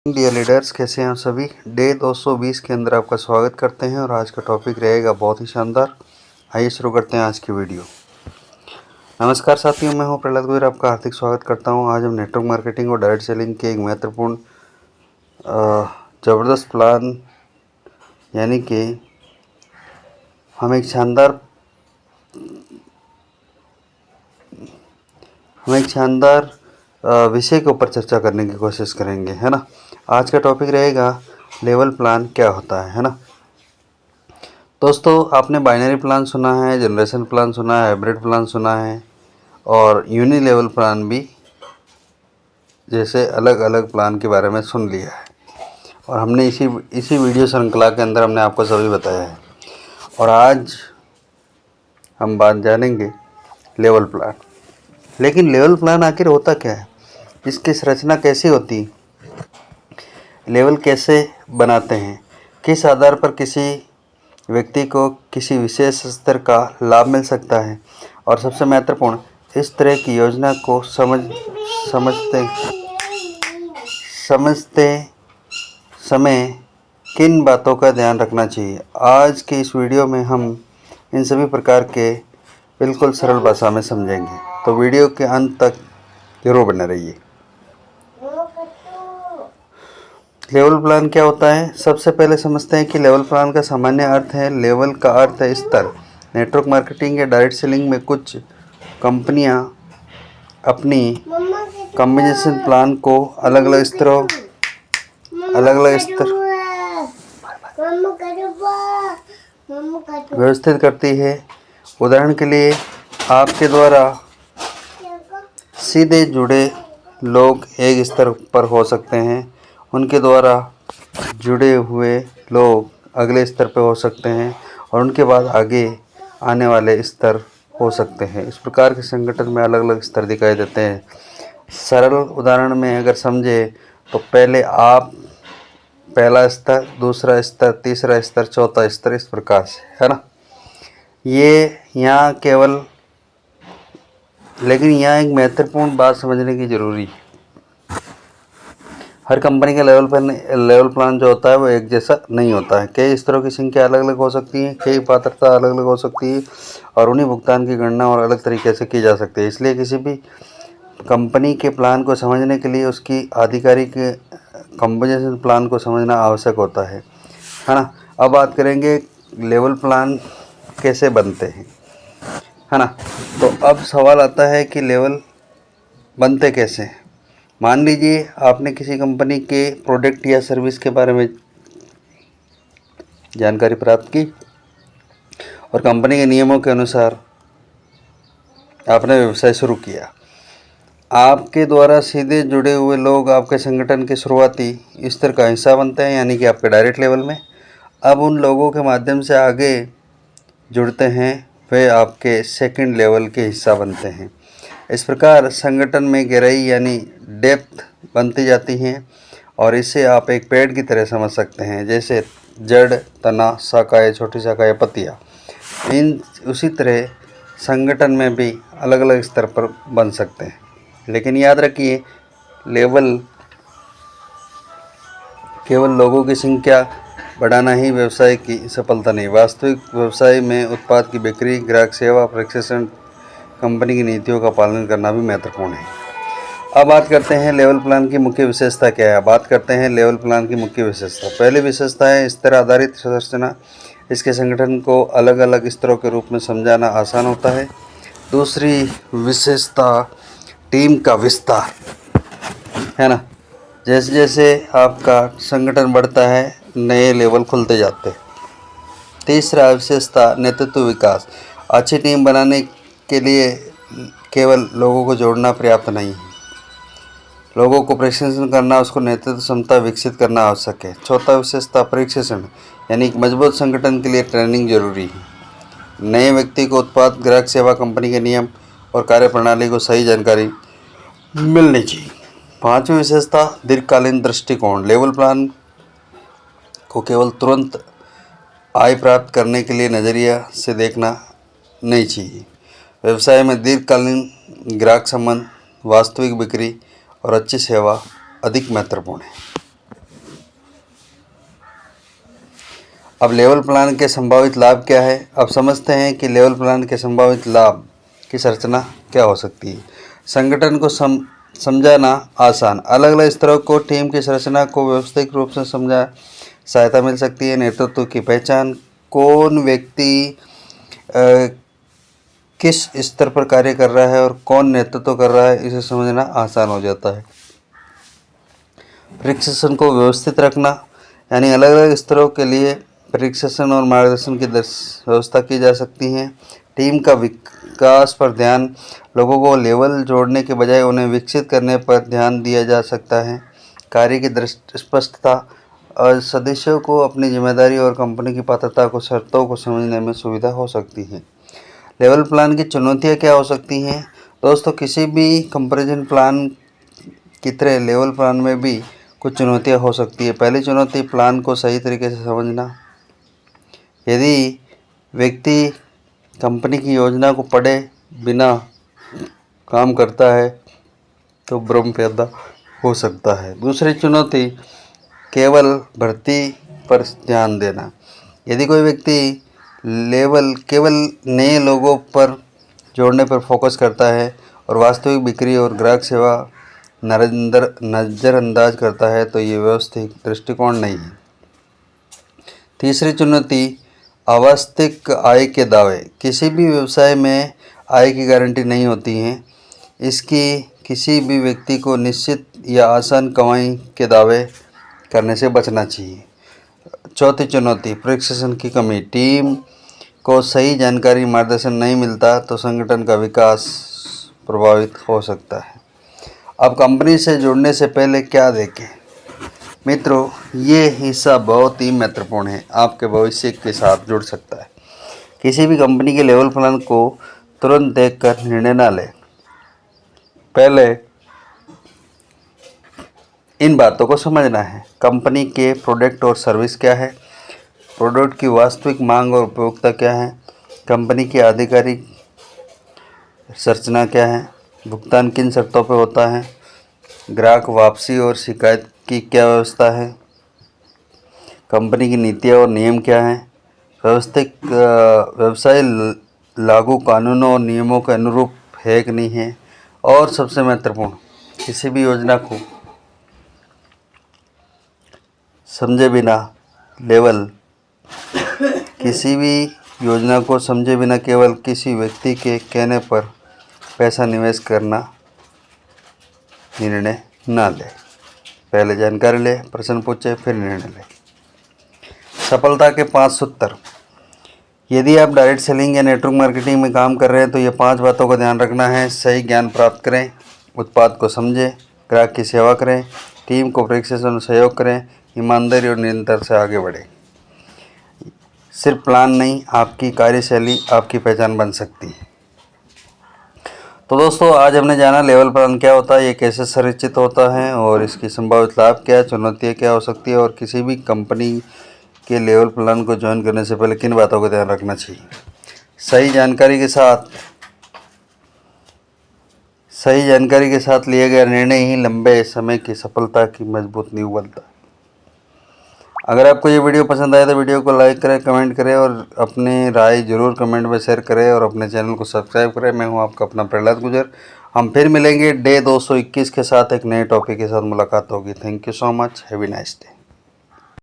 Dear leaders, कैसे हैं आप सभी। डे 220 के अंदर आपका स्वागत करते हैं और आज का टॉपिक रहेगा बहुत ही शानदार। आइए शुरू करते हैं आज की वीडियो। नमस्कार साथियों, मैं हूं प्रहलाद गोयल, आपका हार्दिक स्वागत करता हूं। आज हम नेटवर्क मार्केटिंग और डायरेक्ट सेलिंग के एक महत्वपूर्ण ज़बरदस्त प्लान यानी कि हम एक शानदार विषय के ऊपर चर्चा करने की कोशिश करेंगे, है ना। आज का टॉपिक रहेगा लेवल प्लान क्या होता है ना। दोस्तों, आपने बाइनरी प्लान सुना है, जनरेशन प्लान सुना है, हाइब्रिड प्लान सुना है और यूनि लेवल प्लान भी जैसे अलग अलग प्लान के बारे में सुन लिया है और हमने इसी वीडियो श्रृंखला के अंदर हमने आपको सभी बताया है। और आज हम बात जानेंगे लेवल प्लान। लेकिन लेवल प्लान आखिर होता क्या है, इसकी संरचना कैसी होती, लेवल कैसे बनाते हैं, किस आधार पर किसी व्यक्ति को किसी विशेष स्तर का लाभ मिल सकता है और सबसे महत्वपूर्ण, इस तरह की योजना को समझते समय किन बातों का ध्यान रखना चाहिए। आज के इस वीडियो में हम इन सभी प्रकार के बिल्कुल सरल भाषा में समझेंगे, तो वीडियो के अंत तक जरूर बने रहिए। लेवल प्लान क्या होता है, सबसे पहले समझते हैं कि लेवल प्लान का सामान्य अर्थ है, लेवल का अर्थ है स्तर। नेटवर्क मार्केटिंग या डायरेक्ट सेलिंग में कुछ कंपनियां अपनी कॉम्बिनेशन प्लान को अलग अलग स्तर व्यवस्थित करती है। उदाहरण के लिए, आपके द्वारा सीधे जुड़े लोग एक स्तर पर हो सकते हैं, उनके द्वारा जुड़े हुए लोग अगले स्तर पर हो सकते हैं और उनके बाद आगे आने वाले स्तर हो सकते हैं। इस प्रकार के संगठन में अलग अलग स्तर दिखाई देते हैं। सरल उदाहरण में अगर समझे तो पहला स्तर, दूसरा स्तर, तीसरा स्तर, चौथा स्तर, इस प्रकार से, है ना। लेकिन यहाँ एक महत्वपूर्ण बात समझने की जरूरी है। हर कंपनी का लेवल प्लान जो होता है वो एक जैसा नहीं होता है। कई स्तरों की संख्या अलग अलग हो सकती है, कई पात्रता अलग अलग हो सकती है और उन्हीं भुगतान की गणना और अलग तरीके से की जा सकती है। इसलिए किसी भी कंपनी के प्लान को समझने के लिए उसकी आधिकारिक कॉम्बिनेशन प्लान को समझना आवश्यक होता है ना। अब बात करेंगे लेवल प्लान कैसे बनते हैं, है ना। तो अब सवाल आता है कि लेवल बनते कैसे हैं। मान लीजिए आपने किसी कंपनी के प्रोडक्ट या सर्विस के बारे में जानकारी प्राप्त की और कंपनी के नियमों के अनुसार आपने व्यवसाय शुरू किया। आपके द्वारा सीधे जुड़े हुए लोग आपके संगठन के शुरुआती स्तर का हिस्सा बनते हैं, यानी कि आपके डायरेक्ट लेवल में। अब उन लोगों के माध्यम से आगे जुड़ते हैं, वे आपके सेकंड लेवल के हिस्सा बनते हैं। इस प्रकार संगठन में गहराई यानी डेप्थ बनती जाती हैं और इसे आप एक पेड़ की तरह समझ सकते हैं, जैसे जड़, तना, शाखाएं, छोटी शाखाएं, पत्तियाँ। उसी तरह संगठन में भी अलग अलग स्तर पर बन सकते हैं। लेकिन याद रखिए, लेवल केवल लोगों की संख्या बढ़ाना ही व्यवसाय की सफलता नहीं। वास्तविक व्यवसाय में उत्पाद की बिक्री, ग्राहक सेवा, प्रशिक्षण, कंपनी की नीतियों का पालन करना भी महत्वपूर्ण है। अब बात करते हैं लेवल प्लान की मुख्य विशेषता क्या है। बात करते हैं लेवल प्लान की मुख्य विशेषता। पहली विशेषता है स्तर आधारित संरचना। इसके संगठन को अलग अलग स्तरों के रूप में समझाना आसान होता है। दूसरी विशेषता टीम का विस्तार, है ना। जैसे जैसे आपका संगठन बढ़ता है, नए लेवल खुलते जाते हैं। तीसरा विशेषता नेतृत्व विकास। अच्छी टीम बनाने के लिए केवल लोगों को जोड़ना पर्याप्त नहीं है, लोगों को प्रशिक्षण करना, उसको नेतृत्व क्षमता विकसित करना आवश्यक है। चौथा विशेषता प्रशिक्षण, यानी एक मजबूत संगठन के लिए ट्रेनिंग जरूरी है। नए व्यक्ति को उत्पाद, ग्राहक सेवा, कंपनी के नियम और कार्यप्रणाली को सही जानकारी मिलनी चाहिए। पांचवी विशेषता दीर्घकालीन दृष्टिकोण। लेवल प्लान को केवल तुरंत आय प्राप्त करने के लिए नज़रिया से देखना नहीं चाहिए। व्यवसाय में दीर्घकालीन ग्राहक संबंध, वास्तविक बिक्री और अच्छी सेवा अधिक महत्वपूर्ण है। अब लेवल प्लान के संभावित लाभ क्या है। अब समझते हैं कि लेवल प्लान के संभावित लाभ की संरचना क्या हो सकती है। संगठन को समझाना आसान। अलग अलग स्तरों को टीम की संरचना को व्यवस्थित रूप से समझा सहायता मिल सकती है। नेतृत्व की पहचान, कौन व्यक्ति किस स्तर पर कार्य कर रहा है और कौन नेतृत्व कर रहा है, इसे समझना आसान हो जाता है। प्रशिक्षण को व्यवस्थित रखना, यानी अलग अलग स्तरों के लिए प्रशिक्षण और मार्गदर्शन की व्यवस्था की जा सकती है। टीम का विकास पर ध्यान, लोगों को लेवल जोड़ने के बजाय उन्हें विकसित करने पर ध्यान दिया जा सकता है। कार्य की स्पष्टता और सदस्यों को अपनी जिम्मेदारी और कंपनी की पात्रता को शर्तों को समझने में सुविधा हो सकती है। लेवल प्लान की चुनौतियां क्या हो सकती हैं। दोस्तों, किसी भी कंपैरिजन प्लान की तरह लेवल प्लान में भी कुछ चुनौतियां हो सकती है। पहली चुनौती, प्लान को सही तरीके से समझना। यदि व्यक्ति कंपनी की योजना को पढ़े बिना काम करता है तो भ्रम पैदा हो सकता है। दूसरी चुनौती, केवल भर्ती पर ध्यान देना। यदि कोई व्यक्ति केवल नए लोगों पर जोड़ने पर फोकस करता है और वास्तविक बिक्री और ग्राहक सेवा नज़रअंदाज करता है तो ये व्यवस्थित दृष्टिकोण नहीं है। तीसरी चुनौती, अवास्तविक आय के दावे। किसी भी व्यवसाय में आय की गारंटी नहीं होती है। इसकी किसी भी व्यक्ति को निश्चित या आसान कमाई के दावे करने से बचना चाहिए। चौथी चुनौती, प्रशिक्षण की कमी। टीम को सही जानकारी मार्गदर्शन नहीं मिलता तो संगठन का विकास प्रभावित हो सकता है। अब कंपनी से जुड़ने से पहले क्या देखें। मित्रों, ये हिस्सा बहुत ही महत्वपूर्ण है, आपके भविष्य के साथ जुड़ सकता है। किसी भी कंपनी के लेवल प्लान को तुरंत देखकर निर्णय ना लें। पहले इन बातों को समझना है। कंपनी के प्रोडक्ट और सर्विस क्या है, प्रोडक्ट की वास्तविक मांग और उपयोगिता क्या है, कंपनी की आधिकारिक संरचना क्या है, भुगतान किन शर्तों पर होता है, ग्राहक वापसी और शिकायत की क्या व्यवस्था है, कंपनी की नीतियाँ और नियम क्या हैं, व्यवसाय लागू कानूनों और नियमों के अनुरूप है कि नहीं है, और सबसे महत्वपूर्ण, किसी भी योजना को समझे बिना केवल किसी व्यक्ति के कहने पर पैसा निवेश करना निर्णय ना ले। पहले जानकारी ले, प्रश्न पूछे, फिर निर्णय ले। सफलता के 5 सूत्र। यदि आप डायरेक्ट सेलिंग या नेटवर्क मार्केटिंग में काम कर रहे हैं तो ये 5 बातों का ध्यान रखना है। सही ज्ञान प्राप्त करें, उत्पाद को समझें, ग्राहक की सेवा करें, टीम को प्रशिक्षण और सहयोग करें, ईमानदारी और निरंतर से आगे बढ़ें। सिर्फ प्लान नहीं, आपकी कार्यशैली आपकी पहचान बन सकती है। तो दोस्तों, आज हमने जाना लेवल प्लान क्या होता है, ये कैसे संरचित होता है और इसकी संभावित लाभ क्या है, चुनौतियाँ क्या हो सकती है और किसी भी कंपनी के लेवल प्लान को ज्वाइन करने से पहले किन बातों का ध्यान रखना चाहिए। सही जानकारी के साथ लिए गया निर्णय ही लंबे समय की सफलता की मजबूत नींव बनता है। अगर आपको ये वीडियो पसंद आए तो वीडियो को लाइक करें, कमेंट करें और अपनी राय जरूर कमेंट में शेयर करें और अपने चैनल को सब्सक्राइब करें। मैं हूं आपका अपना प्रहलाद गुजर। हम फिर मिलेंगे डे 221 के साथ, एक नए टॉपिक के साथ मुलाकात होगी। Thank you so much. Have a nice day.